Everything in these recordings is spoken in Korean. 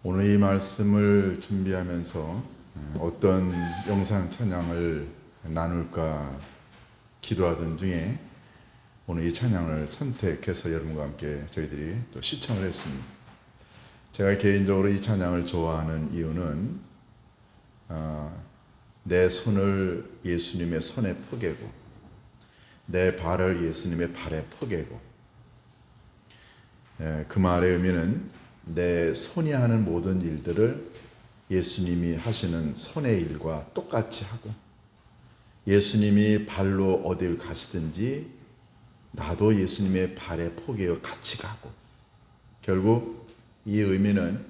오늘 이 말씀을 준비하면서 어떤 영상 찬양을 나눌까 기도하던 중에 오늘 이 찬양을 선택해서 여러분과 함께 저희들이 또 시청을 했습니다. 제가 개인적으로 이 찬양을 좋아하는 이유는 내 손을 예수님의 손에 포개고 내 발을 예수님의 발에 포개고, 그 말의 의미는 내 손이 하는 모든 일들을 예수님이 하시는 손의 일과 똑같이 하고, 예수님이 발로 어딜 가시든지 나도 예수님의 발에 포개어 같이 가고, 결국 이 의미는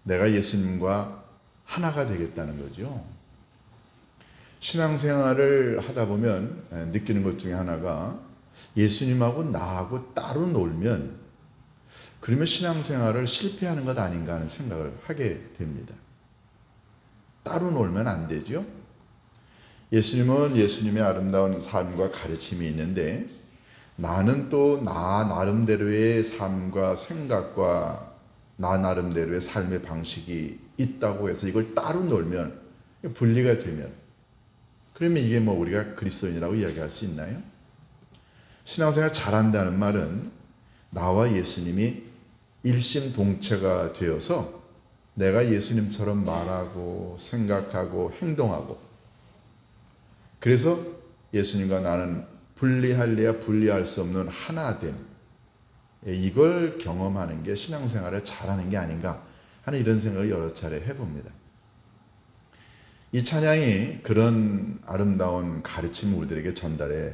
내가 예수님과 하나가 되겠다는 거죠. 신앙생활을 하다 보면 느끼는 것 중에 하나가, 예수님하고 나하고 따로 놀면 그러면 신앙생활을 실패하는 것 아닌가 하는 생각을 하게 됩니다. 따로 놀면 안 되죠. 예수님은 예수님의 아름다운 삶과 가르침이 있는데, 나는 또 나 나름대로의 삶과 생각과 나 나름대로의 삶의 방식이 있다고 해서 이걸 따로 놀면, 분리가 되면, 그러면 이게 우리가 그리스도인이라고 이야기할 수 있나요? 신앙생활 잘한다는 말은 나와 예수님이 일심동체가 되어서 내가 예수님처럼 말하고 생각하고 행동하고, 그래서 예수님과 나는 분리할래야 분리할 수 없는 하나됨, 이걸 경험하는 게 신앙생활을 잘하는 게 아닌가 하는 이런 생각을 여러 차례 해봅니다. 이 찬양이 그런 아름다운 가르침을 우리들에게 전달해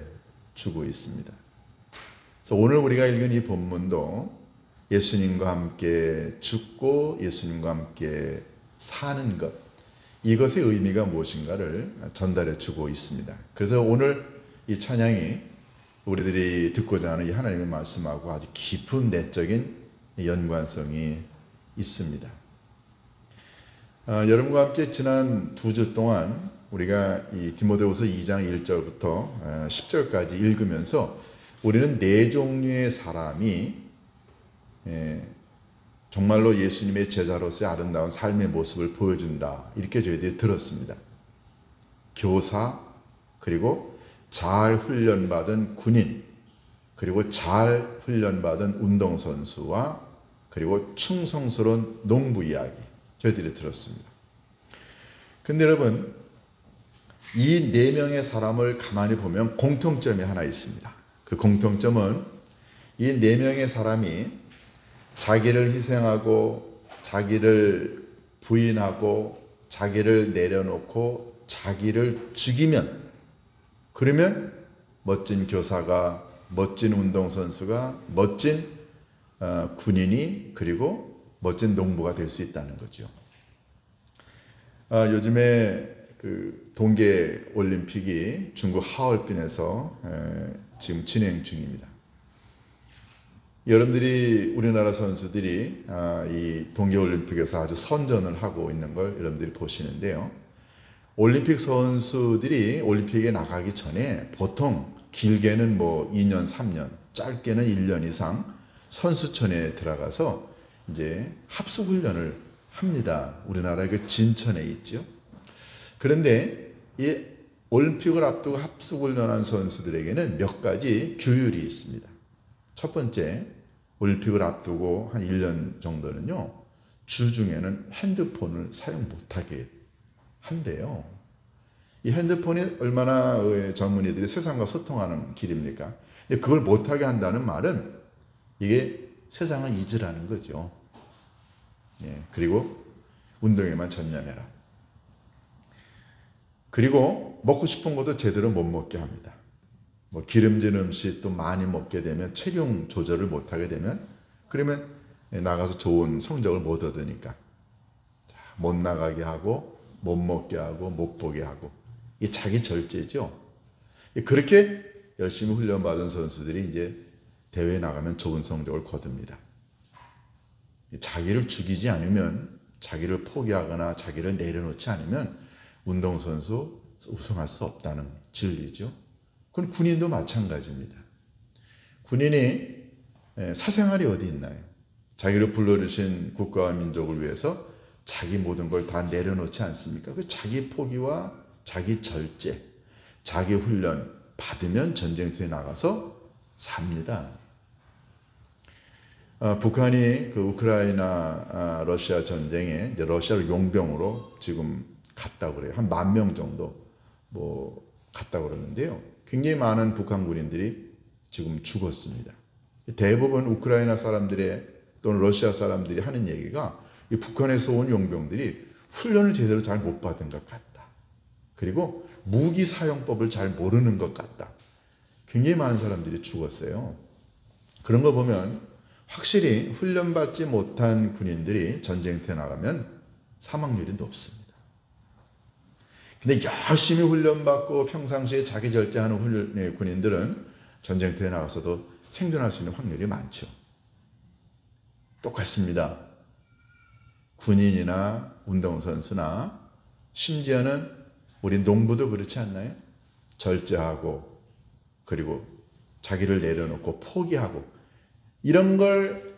주고 있습니다. 그래서 오늘 우리가 읽은 이 본문도 예수님과 함께 죽고 예수님과 함께 사는 것, 이것의 의미가 무엇인가를 전달해 주고 있습니다. 그래서 오늘 이 찬양이 우리들이 듣고자 하는 이 하나님의 말씀하고 아주 깊은 내적인 연관성이 있습니다. 여러분과 함께 지난 2주 동안 우리가 이 디모데후서 2장 1절부터 10절까지 읽으면서 우리는 4종류의 사람이 정말로 예수님의 제자로서의 아름다운 삶의 모습을 보여준다, 이렇게 저희들이 들었습니다. 교사, 그리고 잘 훈련받은 군인, 그리고 잘 훈련받은 운동선수와 그리고 충성스러운 농부 이야기 저희들이 들었습니다. 근데 여러분, 이 4명의 사람을 가만히 보면 공통점이 하나 있습니다. 그 공통점은 이 4명의 사람이 자기를 희생하고 자기를 부인하고 자기를 내려놓고 자기를 죽이면, 그러면 멋진 교사가, 멋진 운동선수가, 멋진 군인이, 그리고 멋진 농부가 될 수 있다는 거죠. 요즘에 그 동계 올림픽이 중국 하얼빈에서 지금 진행 중입니다. 여러분들이, 우리나라 선수들이 이 동계올림픽에서 아주 선전을 하고 있는 걸 여러분들이 보시는데요. 올림픽 선수들이 올림픽에 나가기 전에 보통 길게는 2년, 3년, 짧게는 1년 이상 선수촌에 들어가서 이제 합숙훈련을 합니다. 우리나라의 그 진천에 있죠. 그런데 이 올림픽을 앞두고 합숙훈련한 선수들에게는 몇 가지 규율이 있습니다. 첫 번째, 올림픽을 앞두고 한 1년 정도는요, 주중에는 핸드폰을 사용 못하게 한대요. 이 핸드폰이 얼마나 젊은이들이 세상과 소통하는 길입니까? 근데 그걸 못하게 한다는 말은 이게 세상을 잊으라는 거죠. 그리고 운동에만 전념해라. 그리고 먹고 싶은 것도 제대로 못 먹게 합니다. 기름진 음식 또 많이 먹게 되면, 체중 조절을 못하게 되면, 그러면 나가서 좋은 성적을 못 얻으니까 못 나가게 하고, 못 먹게 하고, 못 보게 하고, 이게 자기 절제죠. 그렇게 열심히 훈련받은 선수들이 이제 대회에 나가면 좋은 성적을 거둡니다. 자기를 죽이지 않으면, 자기를 포기하거나 자기를 내려놓지 않으면 운동선수 우승할 수 없다는 진리죠. 그건 군인도 마찬가지입니다. 군인이 사생활이 어디 있나요? 자기를 불러주신 국가와 민족을 위해서 자기 모든 걸 다 내려놓지 않습니까? 그 자기 포기와 자기 절제, 자기 훈련 받으면 전쟁터에 나가서 삽니다. 북한이 그 우크라이나 러시아 전쟁에 이제 러시아로 용병으로 지금 갔다고 그래요. 한 10,000명 정도 갔다고 그러는데요. 굉장히 많은 북한 군인들이 지금 죽었습니다. 대부분 우크라이나 사람들의 또는 러시아 사람들이 하는 얘기가 이 북한에서 온 용병들이 훈련을 제대로 잘 못 받은 것 같다. 그리고 무기 사용법을 잘 모르는 것 같다. 굉장히 많은 사람들이 죽었어요. 그런 거 보면 확실히 훈련받지 못한 군인들이 전쟁터에 나가면 사망률이 높습니다. 근데 열심히 훈련받고 평상시에 자기 절제하는 군인들은 전쟁터에 나가서도 생존할 수 있는 확률이 많죠. 똑같습니다. 군인이나 운동선수나 심지어는 우리 농부도 그렇지 않나요? 절제하고 그리고 자기를 내려놓고 포기하고 이런 걸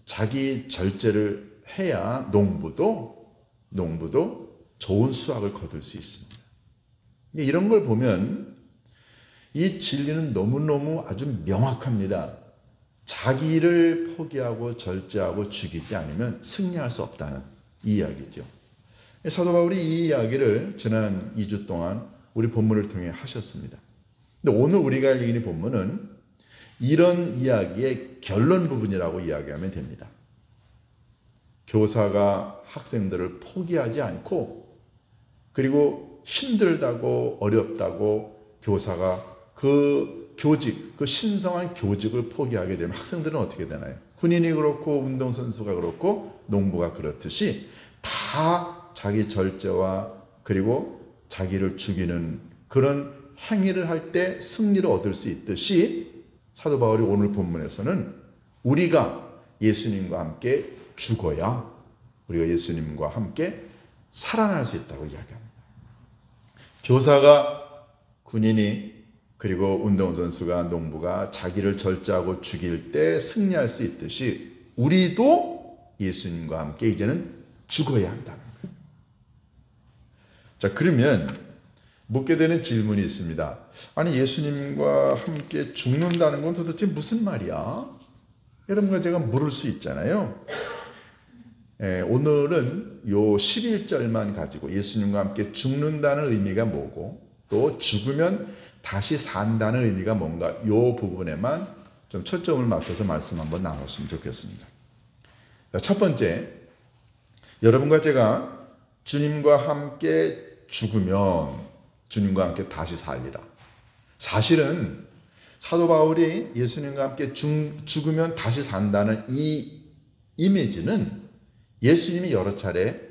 자기 절제를 해야 농부도 좋은 수확을 거둘 수 있습니다. 이런 걸 보면 이 진리는 너무너무 아주 명확합니다. 자기를 포기하고 절제하고 죽이지 않으면 승리할 수 없다는 이야기죠. 사도 바울이 이 이야기를 지난 2주 동안 우리 본문을 통해 하셨습니다. 근데 오늘 우리가 읽은 본문은 이런 이야기의 결론 부분이라고 이야기하면 됩니다. 교사가 학생들을 포기하지 않고 그리고 힘들다고 어렵다고 교사가 그 교직, 그 신성한 교직을 포기하게 되면 학생들은 어떻게 되나요? 군인이 그렇고 운동선수가 그렇고 농부가 그렇듯이 다 자기 절제와 그리고 자기를 죽이는 그런 행위를 할 때 승리를 얻을 수 있듯이 사도 바울이 오늘 본문에서는 우리가 예수님과 함께 죽어야 우리가 예수님과 함께 살아날 수 있다고 이야기합니다. 교사가 군인이 그리고 운동선수가 농부가 자기를 절제하고 죽일 때 승리할 수 있듯이 우리도 예수님과 함께 이제는 죽어야 한다는 거예요. 자, 그러면 묻게 되는 질문이 있습니다. 아니 예수님과 함께 죽는다는 건 도대체 무슨 말이야? 여러분과 제가 물을 수 있잖아요. 오늘은 요 11절만 가지고 예수님과 함께 죽는다는 의미가 뭐고 또 죽으면 다시 산다는 의미가 뭔가 요 부분에만 좀 초점을 맞춰서 말씀 한번 나눴으면 좋겠습니다. 첫 번째, 여러분과 제가 주님과 함께 죽으면 주님과 함께 다시 살리라. 사실은 사도 바울이 예수님과 함께 죽으면 다시 산다는 이 이미지는 예수님이 여러 차례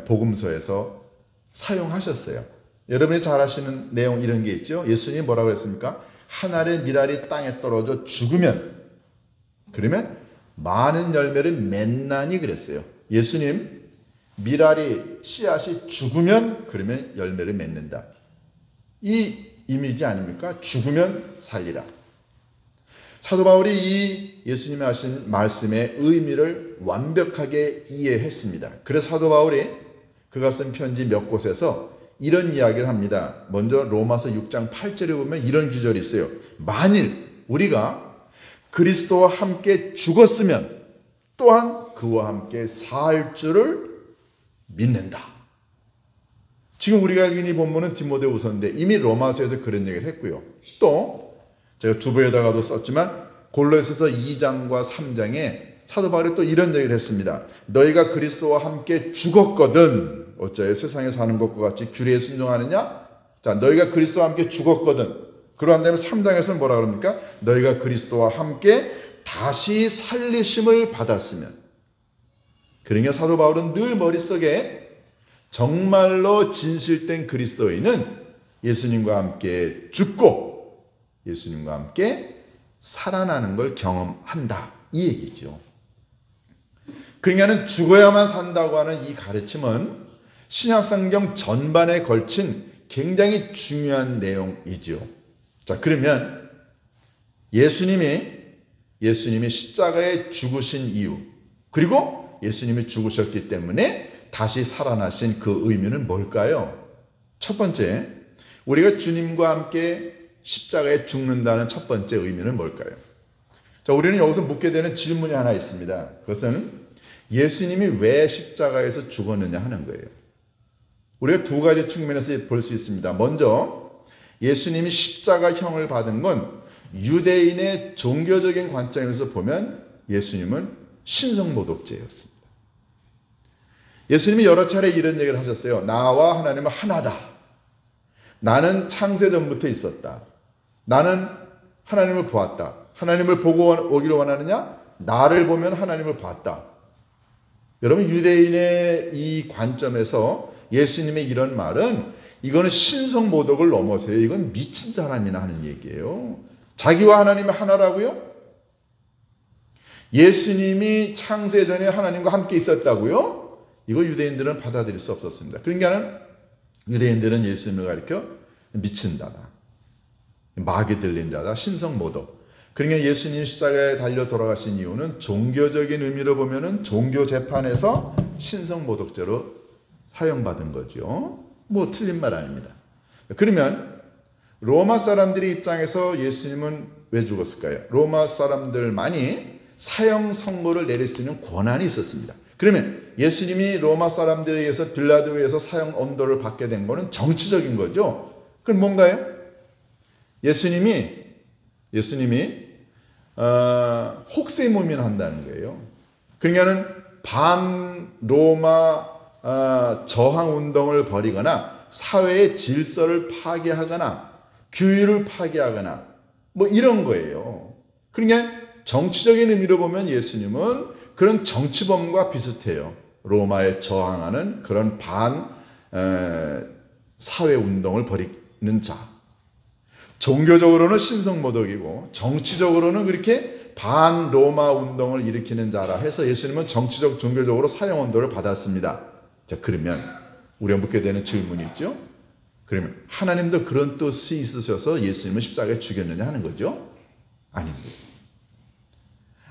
복음서에서 사용하셨어요. 여러분이 잘 아시는 내용 이런 게 있죠. 예수님이 뭐라고 했습니까? 한 알의 밀알이 땅에 떨어져 죽으면 그러면 많은 열매를 맺나니 그랬어요. 예수님 밀알이 씨앗이 죽으면 그러면 열매를 맺는다. 이 이미지 아닙니까? 죽으면 살리라. 사도 바울이 이 예수님이 하신 말씀의 의미를 완벽하게 이해했습니다. 그래서 사도 바울이 그가 쓴 편지 몇 곳에서 이런 이야기를 합니다. 먼저 로마서 6장 8절에 보면 이런 구절이 있어요. 만일 우리가 그리스도와 함께 죽었으면 또한 그와 함께 살 줄을 믿는다. 지금 우리가 읽은 이 본문은 디모데후서인데 이미 로마서에서 그런 얘기를 했고요. 또 제가 주보에다가도 썼지만 골로새서 2장과 3장에 사도 바울이 또 이런 얘기를 했습니다. 너희가 그리스도와 함께 죽었거든 어찌하여 세상에 사는 것과 같이 규례에 순종하느냐? 자, 너희가 그리스도와 함께 죽었거든. 그러한 다음에 3장에서는 뭐라 그럽니까? 너희가 그리스도와 함께 다시 살리심을 받았으면. 그러니까 사도 바울은 늘 머릿속에 정말로 진실된 그리스도인은 예수님과 함께 죽고 예수님과 함께 살아나는 걸 경험한다. 이 얘기죠. 그러니까는 죽어야만 산다고 하는 이 가르침은 신약성경 전반에 걸친 굉장히 중요한 내용이죠. 자, 그러면 예수님이 예수님이 십자가에 죽으신 이유, 그리고 예수님이 죽으셨기 때문에 다시 살아나신 그 의미는 뭘까요? 첫 번째, 우리가 주님과 함께 십자가에 죽는다는 첫 번째 의미는 뭘까요? 자, 우리는 여기서 묻게 되는 질문이 하나 있습니다. 그것은 예수님이 왜 십자가에서 죽었느냐 하는 거예요. 우리가 두 가지 측면에서 볼 수 있습니다. 먼저 예수님이 십자가형을 받은 건 유대인의 종교적인 관점에서 보면 예수님은 신성모독죄였습니다. 예수님이 여러 차례 이런 얘기를 하셨어요. 나와 하나님은 하나다. 나는 창세전부터 있었다. 나는 하나님을 보았다. 하나님을 보고 오기를 원하느냐? 나를 보면 하나님을 봤다. 여러분, 유대인의 이 관점에서 예수님의 이런 말은 이거는 신성모독을 넘어서요. 이건 미친 사람이나 하는 얘기예요. 자기와 하나님이 하나라고요? 예수님이 창세전에 하나님과 함께 있었다고요? 이거 유대인들은 받아들일 수 없었습니다. 그러니까 유대인들은 예수님을 가리켜 미친 자다, 마귀 들린 자다, 신성모독. 그러니까 예수님 십자가에 달려 돌아가신 이유는 종교적인 의미로 보면은 종교 재판에서 신성모독죄로 사용받은 거죠. 뭐 틀린 말 아닙니다. 그러면 로마 사람들의 입장에서 예수님은 왜 죽었을까요? 로마 사람들만이 사형 선고를 내릴 수 있는 권한이 있었습니다. 그러면 예수님이 로마 사람들에 의해서 빌라도에서 사형 언도를 받게 된 거는 정치적인 거죠. 그럼 뭔가요? 예수님이 혹세무민한다는 거예요. 그러니까는 반 로마 저항 운동을 벌이거나 사회의 질서를 파괴하거나 규율을 파괴하거나 뭐 이런 거예요. 그러니까 정치적인 의미로 보면 예수님은 그런 정치범과 비슷해요. 로마에 저항하는 그런 반 사회 운동을 벌이는 자. 종교적으로는 신성모독이고 정치적으로는 그렇게 반 로마 운동을 일으키는 자라 해서 예수님은 정치적 종교적으로 사형 언도를 받았습니다. 자, 그러면 우리가 묻게 되는 질문이 있죠. 그러면 하나님도 그런 뜻이 있으셔서 예수님은 십자가에 죽였느냐 하는 거죠. 아닙니다.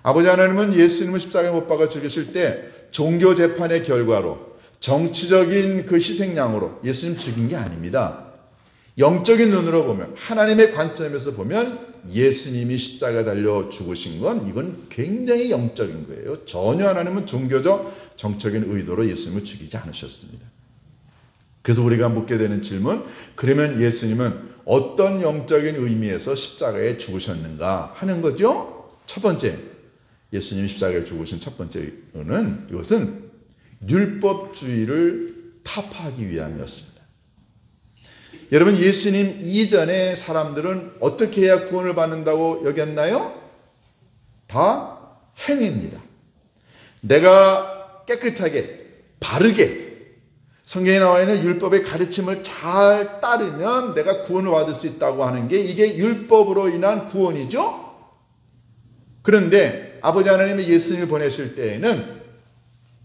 아버지 하나님은 예수님을 십자가에 못 박아 죽이실 때 종교 재판의 결과로 정치적인 그 희생양으로 예수님 죽인 게 아닙니다. 영적인 눈으로 보면, 하나님의 관점에서 보면 예수님이 십자가에 달려 죽으신 건 이건 굉장히 영적인 거예요. 전혀 하나님은 종교적 정적인 의도로 예수님을 죽이지 않으셨습니다. 그래서 우리가 묻게 되는 질문, 그러면 예수님은 어떤 영적인 의미에서 십자가에 죽으셨는가 하는 거죠. 첫 번째, 예수님이 십자가에 죽으신 첫 번째는 이것은 율법주의를 타파하기 위함이었습니다. 여러분, 예수님 이전에 사람들은 어떻게 해야 구원을 받는다고 여겼나요? 다 행위입니다. 내가 깨끗하게, 바르게 성경에 나와 있는 율법의 가르침을 잘 따르면 내가 구원을 받을 수 있다고 하는 게 이게 율법으로 인한 구원이죠. 그런데 아버지 하나님이 예수님을 보내실 때에는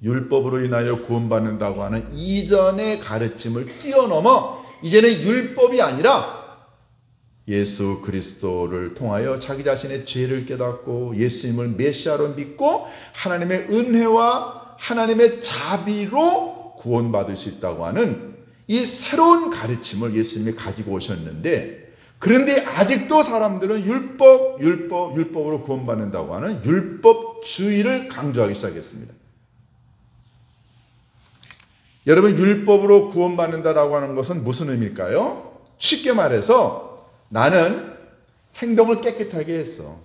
율법으로 인하여 구원받는다고 하는 이전의 가르침을 뛰어넘어 이제는 율법이 아니라 예수 그리스도를 통하여 자기 자신의 죄를 깨닫고 예수님을 메시아로 믿고 하나님의 은혜와 하나님의 자비로 구원받을 수 있다고 하는 이 새로운 가르침을 예수님이 가지고 오셨는데, 그런데 아직도 사람들은 율법으로 구원받는다고 하는 율법주의를 강조하기 시작했습니다. 여러분, 율법으로 구원받는다라고 하는 것은 무슨 의미일까요? 쉽게 말해서 나는 행동을 깨끗하게 했어.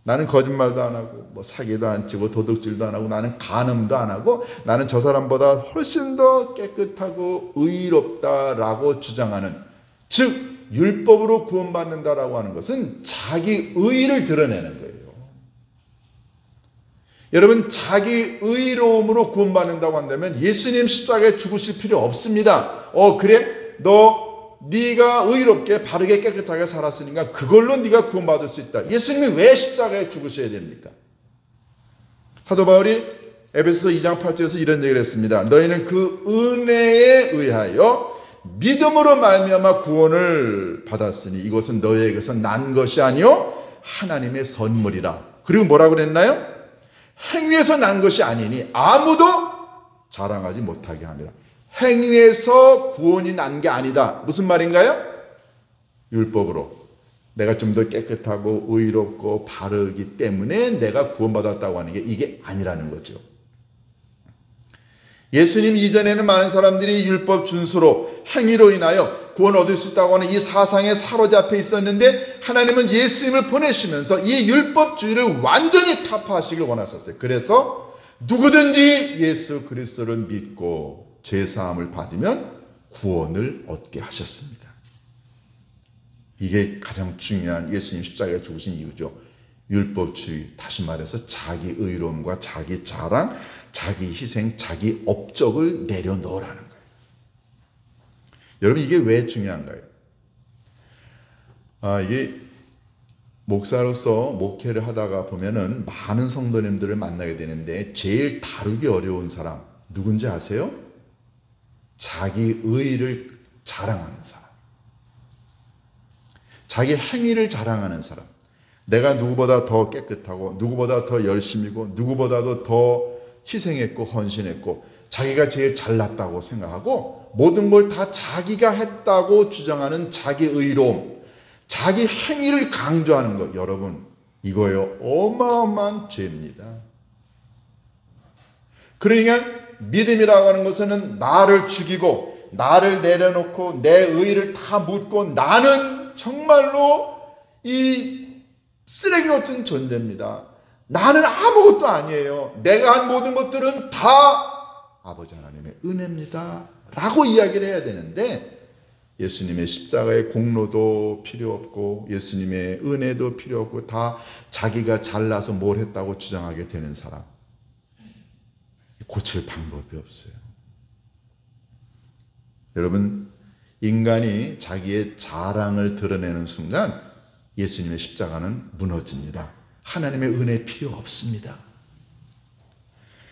나는 거짓말도 안 하고 뭐 사기도 안 치고 도둑질도 안 하고 나는 간음도 안 하고 나는 저 사람보다 훨씬 더 깨끗하고 의롭다라고 주장하는, 즉 율법으로 구원받는다라고 하는 것은 자기 의를 드러내는 거예요. 여러분, 자기 의로움으로 구원받는다고 한다면 예수님 십자가에 죽으실 필요 없습니다. 그래? 네가 의롭게 바르게 깨끗하게 살았으니까 그걸로 네가 구원받을 수 있다. 예수님이 왜 십자가에 죽으셔야 됩니까? 사도 바울이 에베소서 2장 8절에서 이런 얘기를 했습니다. 너희는 그 은혜에 의하여 믿음으로 말미암아 구원을 받았으니 이것은 너희에게서 난 것이 아니요 하나님의 선물이라. 그리고 뭐라고 그랬나요? 행위에서 난 것이 아니니 아무도 자랑하지 못하게 함이라. 행위에서 구원이 난 게 아니다. 무슨 말인가요? 율법으로 내가 좀 더 깨끗하고 의롭고 바르기 때문에 내가 구원받았다고 하는 게 이게 아니라는 거죠. 예수님 이전에는 많은 사람들이 율법 준수로 행위로 인하여 구원 얻을 수 있다고 하는 이 사상에 사로잡혀 있었는데 하나님은 예수님을 보내시면서 이 율법주의를 완전히 타파하시길 원하셨어요. 그래서 누구든지 예수 그리스도를 믿고 죄사함을 받으면 구원을 얻게 하셨습니다. 이게 가장 중요한 예수님 십자가에 죽으신 이유죠. 율법주의, 다시 말해서 자기 의로움과 자기 자랑, 자기 희생, 자기 업적을 내려놓으라는 거예요. 여러분 이게 왜 중요한가요? 이게 목사로서 목회를 하다가 보면은 많은 성도님들을 만나게 되는데 제일 다루기 어려운 사람 누군지 아세요? 자기 의를 자랑하는 사람. 자기 행위를 자랑하는 사람. 내가 누구보다 더 깨끗하고 누구보다 더 열심이고 누구보다도 더 희생했고 헌신했고 자기가 제일 잘났다고 생각하고 모든 걸 다 자기가 했다고 주장하는 자기 의로움, 자기 행위를 강조하는 것. 여러분 이거요 어마어마한 죄입니다. 그러니까 믿음이라고 하는 것은 나를 죽이고 나를 내려놓고 내 의를 다 묻고 나는 정말로 이 쓰레기 같은 존재입니다. 나는 아무것도 아니에요. 내가 한 모든 것들은 다 아버지 하나님의 은혜입니다 라고 이야기를 해야 되는데 예수님의 십자가의 공로도 필요 없고 예수님의 은혜도 필요 없고 다 자기가 잘나서 뭘 했다고 주장하게 되는 사람, 고칠 방법이 없어요. 여러분 인간이 자기의 자랑을 드러내는 순간 예수님의 십자가는 무너집니다. 하나님의 은혜 필요 없습니다.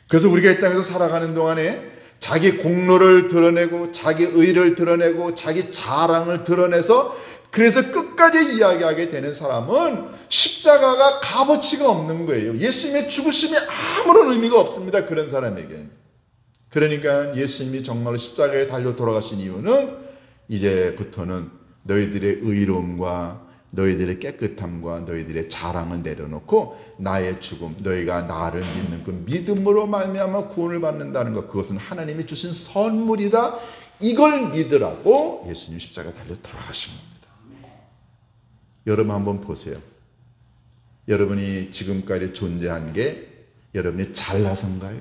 그래서 우리가 이 땅에서 살아가는 동안에 자기 공로를 드러내고 자기 의를 드러내고 자기 자랑을 드러내서 그래서 끝까지 이야기하게 되는 사람은 십자가가 값어치가 없는 거예요. 예수님의 죽으심이 아무런 의미가 없습니다. 그런 사람에게. 그러니까 예수님이 정말로 십자가에 달려 돌아가신 이유는 이제부터는 너희들의 의로움과 너희들의 깨끗함과 너희들의 자랑을 내려놓고 나의 죽음, 너희가 나를 믿는 그 믿음으로 말미암아 구원을 받는다는 것, 그것은 하나님이 주신 선물이다. 이걸 믿으라고 예수님 십자가에 달려 돌아가신 겁니다. 여러분 한번 보세요. 여러분이 지금까지 존재한 게 여러분이 잘나서인가요?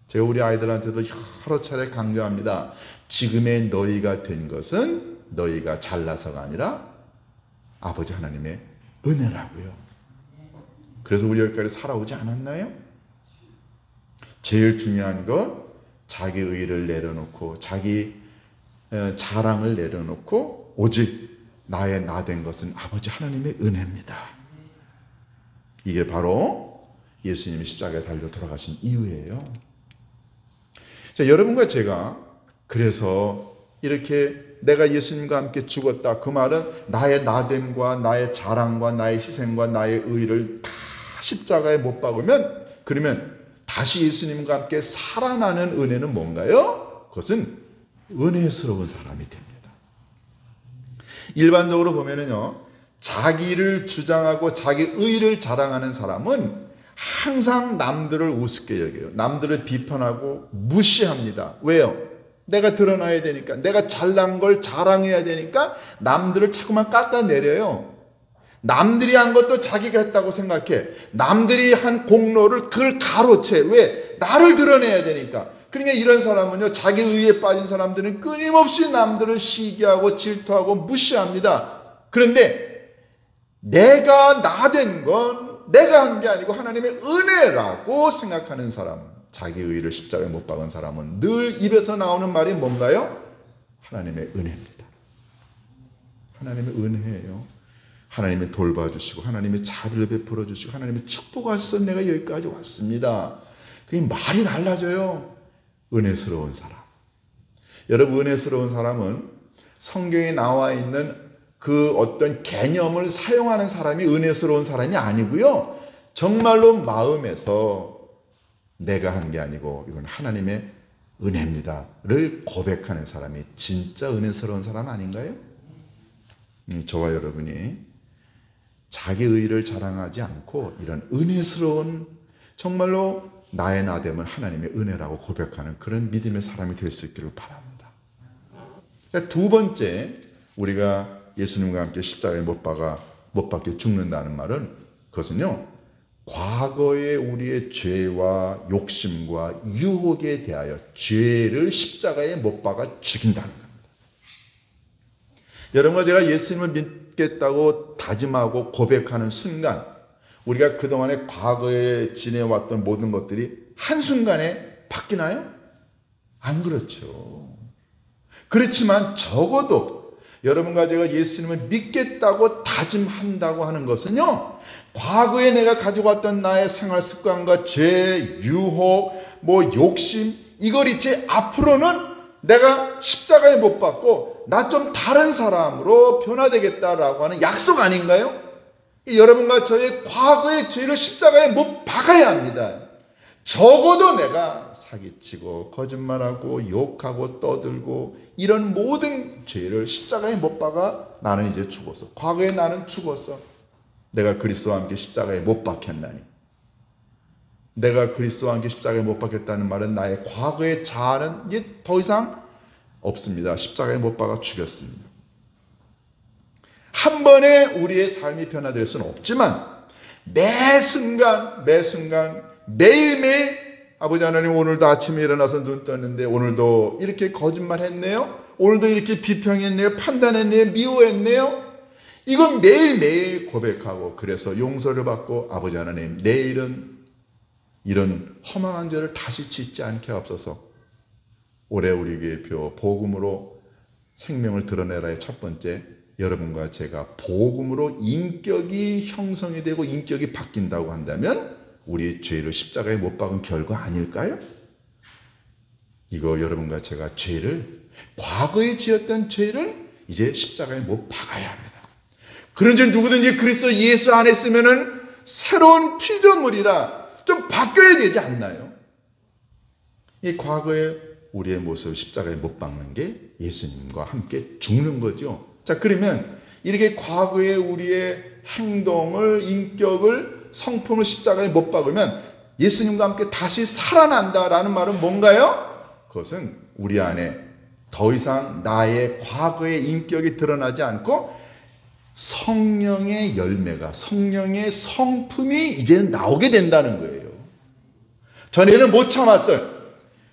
제가 우리 아이들한테도 여러 차례 강조합니다. 지금의 너희가 된 것은 너희가 잘나서가 아니라 아버지 하나님의 은혜라고요. 그래서 우리 여기까지 살아오지 않았나요? 제일 중요한 건 자기 의를 내려놓고 자기 자랑을 내려놓고 오직 나의 나 된 것은 아버지 하나님의 은혜입니다. 이게 바로 예수님이 십자가에 달려 돌아가신 이유예요. 자, 여러분과 제가 그래서 이렇게 내가 예수님과 함께 죽었다. 그 말은 나의 나됨과 나의 자랑과 나의 희생과 나의 의를 다 십자가에 못 박으면 그러면 다시 예수님과 함께 살아나는 은혜는 뭔가요? 그것은 은혜스러운 사람이 됩니다. 일반적으로 보면은요, 자기를 주장하고 자기 의를 자랑하는 사람은 항상 남들을 우습게 여겨요. 남들을 비판하고 무시합니다. 왜요? 내가 드러나야 되니까, 내가 잘난 걸 자랑해야 되니까 남들을 자꾸만 깎아내려요. 남들이 한 것도 자기가 했다고 생각해. 남들이 한 공로를 그걸 가로채. 왜? 나를 드러내야 되니까. 그러니까 이런 사람은요, 자기 의에 빠진 사람들은 끊임없이 남들을 시기하고 질투하고 무시합니다. 그런데 내가 나 된 건 내가 한 게 아니고 하나님의 은혜라고 생각하는 사람, 자기 의를 십자가에 못 박은 사람은 늘 입에서 나오는 말이 뭔가요? 하나님의 은혜입니다. 하나님의 은혜예요. 하나님이 돌봐주시고 하나님이 자비를 베풀어 주시고 하나님이 축복하셔서 내가 여기까지 왔습니다. 그게 말이 달라져요. 은혜스러운 사람. 여러분, 은혜스러운 사람은 성경에 나와 있는 그 어떤 개념을 사용하는 사람이 은혜스러운 사람이 아니고요. 정말로 마음에서 내가 한 게 아니고 이건 하나님의 은혜입니다를 고백하는 사람이 진짜 은혜스러운 사람 아닌가요? 저와 여러분이 자기 의를 자랑하지 않고 이런 은혜스러운 정말로 나의 나됨을 하나님의 은혜라고 고백하는 그런 믿음의 사람이 될 수 있기를 바랍니다. 두 번째, 우리가 예수님과 함께 십자가에 못 박혀 죽는다는 말은 그것은요, 과거의 우리의 죄와 욕심과 유혹에 대하여 죄를 십자가에 못 박아 죽인다는 겁니다. 여러분과 제가 예수님을 믿겠다고 다짐하고 고백하는 순간 우리가 그동안에 과거에 지내왔던 모든 것들이 한순간에 바뀌나요? 안 그렇죠. 그렇지만 적어도 여러분과 제가 예수님을 믿겠다고 다짐한다고 하는 것은요, 과거에 내가 가지고 왔던 나의 생활 습관과 죄, 유혹, 욕심, 이걸 이제 앞으로는 내가 십자가에 못 박고 나 좀 다른 사람으로 변화되겠다라고 하는 약속 아닌가요? 여러분과 저의 과거의 죄를 십자가에 못 박아야 합니다. 적어도 내가 사기치고 거짓말하고 욕하고 떠들고 이런 모든 죄를 십자가에 못 박아 나는 이제 죽었어. 과거에 나는 죽었어. 내가 그리스도와 함께 십자가에 못 박혔나니. 내가 그리스도와 함께 십자가에 못 박혔다는 말은 나의 과거의 자아는 이제 더 이상 없습니다. 십자가에 못 박아 죽였습니다. 한 번에 우리의 삶이 변화될 수는 없지만 매 순간 매일매일 아버지 하나님, 오늘도 아침에 일어나서 눈 떴는데 오늘도 이렇게 거짓말했네요. 오늘도 이렇게 비평했네요. 판단했네요. 미워했네요. 이건 매일매일 고백하고 그래서 용서를 받고 아버지 하나님, 내일은 이런 허망한 죄를 다시 짓지 않게 하옵소서. 올해 우리 교회표 복음으로 생명을 드러내라의 첫 번째, 여러분과 제가 복음으로 인격이 형성이 되고 인격이 바뀐다고 한다면 우리의 죄를 십자가에 못 박은 결과 아닐까요? 이거 여러분과 제가 죄를, 과거에 지었던 죄를 이제 십자가에 못 박아야 합니다. 그런지 누구든지 그리스도 예수 안에 있으면은 새로운 피조물이라 좀 바뀌어야 되지 않나요? 이 과거에 우리의 모습 십자가에 못 박는 게 예수님과 함께 죽는 거죠. 자, 그러면 이렇게 과거에 우리의 행동을, 인격을, 성품을 십자가에 못 박으면 예수님과 함께 다시 살아난다라는 말은 뭔가요? 그것은 우리 안에 더 이상 나의 과거의 인격이 드러나지 않고 성령의 열매가, 성령의 성품이 이제는 나오게 된다는 거예요. 전에는 못 참았어요.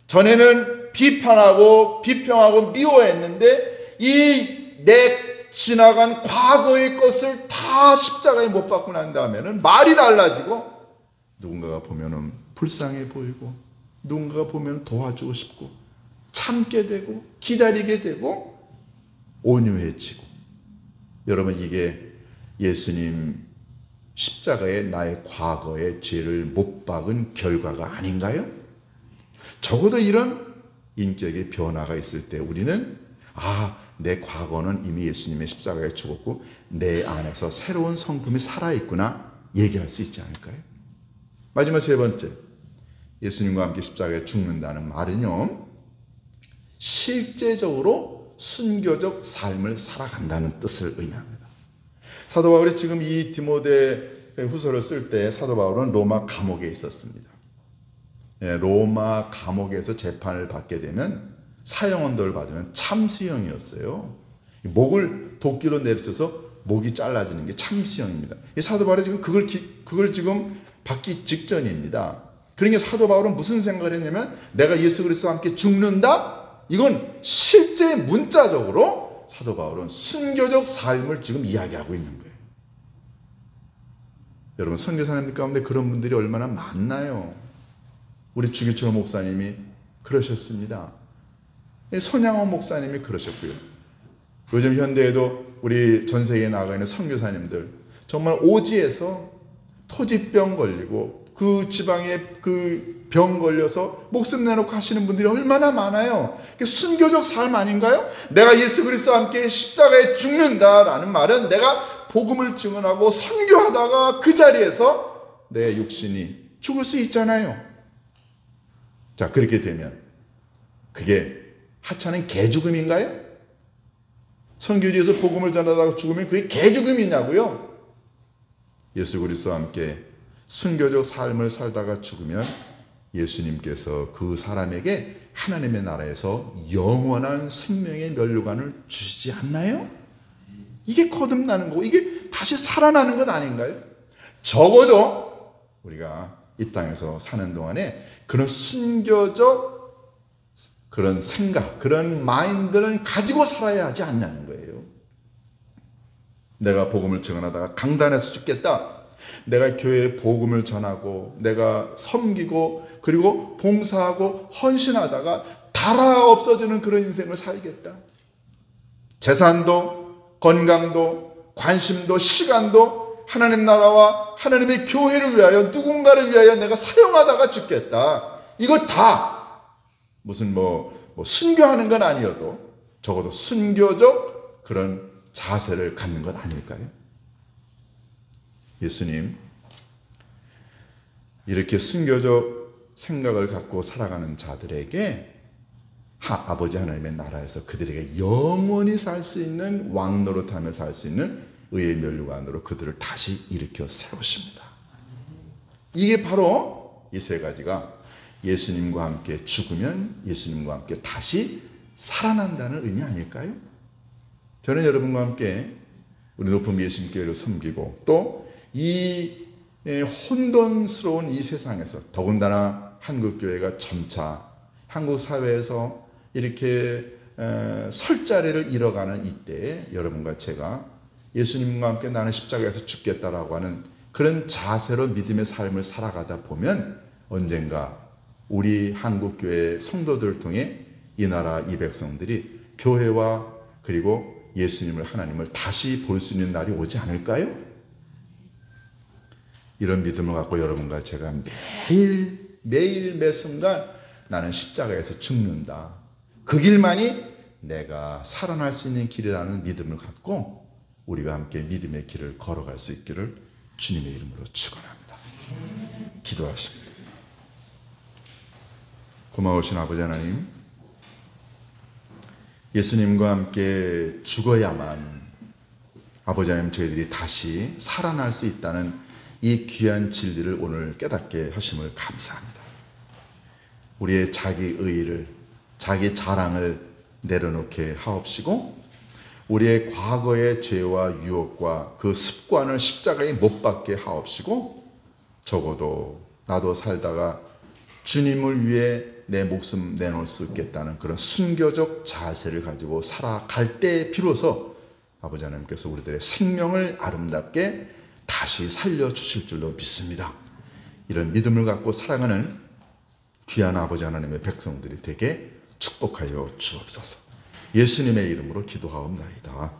전에는 비판하고 비평하고 미워했는데 이 내 지나간 과거의 것을 다 십자가에 못 박고 난 다음에는 말이 달라지고 누군가가 보면은 불쌍해 보이고 누군가가 보면 도와주고 싶고 참게 되고 기다리게 되고 온유해지고. 여러분, 이게 예수님 십자가에 나의 과거의 죄를 못 박은 결과가 아닌가요? 적어도 이런 인격의 변화가 있을 때 우리는 내 과거는 이미 예수님의 십자가에 죽었고 내 안에서 새로운 성품이 살아있구나 얘기할 수 있지 않을까요? 마지막 세 번째, 예수님과 함께 십자가에 죽는다는 말은요, 실제적으로 순교적 삶을 살아간다는 뜻을 의미합니다. 사도 바울이 지금 이 디모데 후서를 쓸 때 사도 바울은 로마 감옥에 있었습니다. 로마 감옥에서 재판을 받게 되면 사형언도를 받으면 참수형이었어요. 목을 도끼로 내리쳐서 목이 잘라지는 게 참수형입니다. 사도 바울이 지금 그걸 지금 받기 직전입니다. 그러니까 사도 바울은 무슨 생각을 했냐면 내가 예수 그리스도와 함께 죽는다? 이건 실제 문자적으로 사도 바울은 순교적 삶을 지금 이야기하고 있는 거예요. 여러분, 선교사님들 가운데 그런 분들이 얼마나 많나요? 우리 주기철 목사님이 그러셨습니다. 손양원 목사님이 그러셨고요. 요즘 현대에도 우리 전 세계에 나가 있는 선교사님들 정말 오지에서 토지병 걸리고 그 지방에 그 병 걸려서 목숨 내놓고 하시는 분들이 얼마나 많아요. 순교적 삶 아닌가요? 내가 예수 그리스도와 함께 십자가에 죽는다라는 말은 내가 복음을 증언하고 선교하다가 그 자리에서 내 육신이 죽을 수 있잖아요. 자, 그렇게 되면 그게 하찮은 개죽음인가요? 선교지에서 복음을 전하다가 죽으면 그게 개죽음이냐고요? 예수 그리스도와 함께 순교적 삶을 살다가 죽으면 예수님께서 그 사람에게 하나님의 나라에서 영원한 생명의 면류관을 주시지 않나요? 이게 거듭나는 거고 이게 다시 살아나는 것 아닌가요? 적어도 우리가 이 땅에서 사는 동안에 그런 순교적 그런 생각, 그런 마인드를 가지고 살아야 하지 않냐는 거예요. 내가 복음을 증언하다가 강단에서 죽겠다. 내가 교회에 복음을 전하고 내가 섬기고 그리고 봉사하고 헌신하다가 달아 없어지는 그런 인생을 살겠다. 재산도 건강도 관심도 시간도 하나님 나라와 하나님의 교회를 위하여 누군가를 위하여 내가 사용하다가 죽겠다. 이거 다 무슨 순교하는 건 아니어도 적어도 순교적 그런 자세를 갖는 것 아닐까요? 예수님 이렇게 순교적 생각을 갖고 살아가는 자들에게 아버지 하나님의 나라에서 그들에게 영원히 살 수 있는 왕노릇하며 살 수 있는 의의 면류관으로 그들을 다시 일으켜 세우십니다. 이게 바로 이 세 가지가 예수님과 함께 죽으면 예수님과 함께 다시 살아난다는 의미 아닐까요? 저는 여러분과 함께 우리 높은 예수님교회를 섬기고 또 이 혼돈스러운 이 세상에서 더군다나 한국교회가 점차 한국 사회에서 이렇게 설 자리를 잃어가는 이때에 여러분과 제가 예수님과 함께 나는 십자가에서 죽겠다라고 하는 그런 자세로 믿음의 삶을 살아가다 보면 언젠가 우리 한국교회 성도들을 통해 이 나라 이 백성들이 교회와 그리고 예수님을 하나님을 다시 볼 수 있는 날이 오지 않을까요? 이런 믿음을 갖고 여러분과 제가 매일 매 순간 나는 십자가에서 죽는다. 그 길만이 내가 살아날 수 있는 길이라는 믿음을 갖고 우리가 함께 믿음의 길을 걸어갈 수 있기를 주님의 이름으로 축원합니다. 기도하십니다. 고마우신 아버지 하나님, 예수님과 함께 죽어야만 아버지 하나님 저희들이 다시 살아날 수 있다는 이 귀한 진리를 오늘 깨닫게 하심을 감사합니다. 우리의 자기 의의를 자기 자랑을 내려놓게 하옵시고 우리의 과거의 죄와 유혹과 그 습관을 십자가에 못 박게 하옵시고 적어도 나도 살다가 주님을 위해 내 목숨 내놓을 수 있겠다는 그런 순교적 자세를 가지고 살아갈 때 비로소 아버지 하나님께서 우리들의 생명을 아름답게 다시 살려주실 줄로 믿습니다. 이런 믿음을 갖고 살아가는 귀한 아버지 하나님의 백성들이 되게 축복하여 주옵소서. 예수님의 이름으로 기도하옵나이다.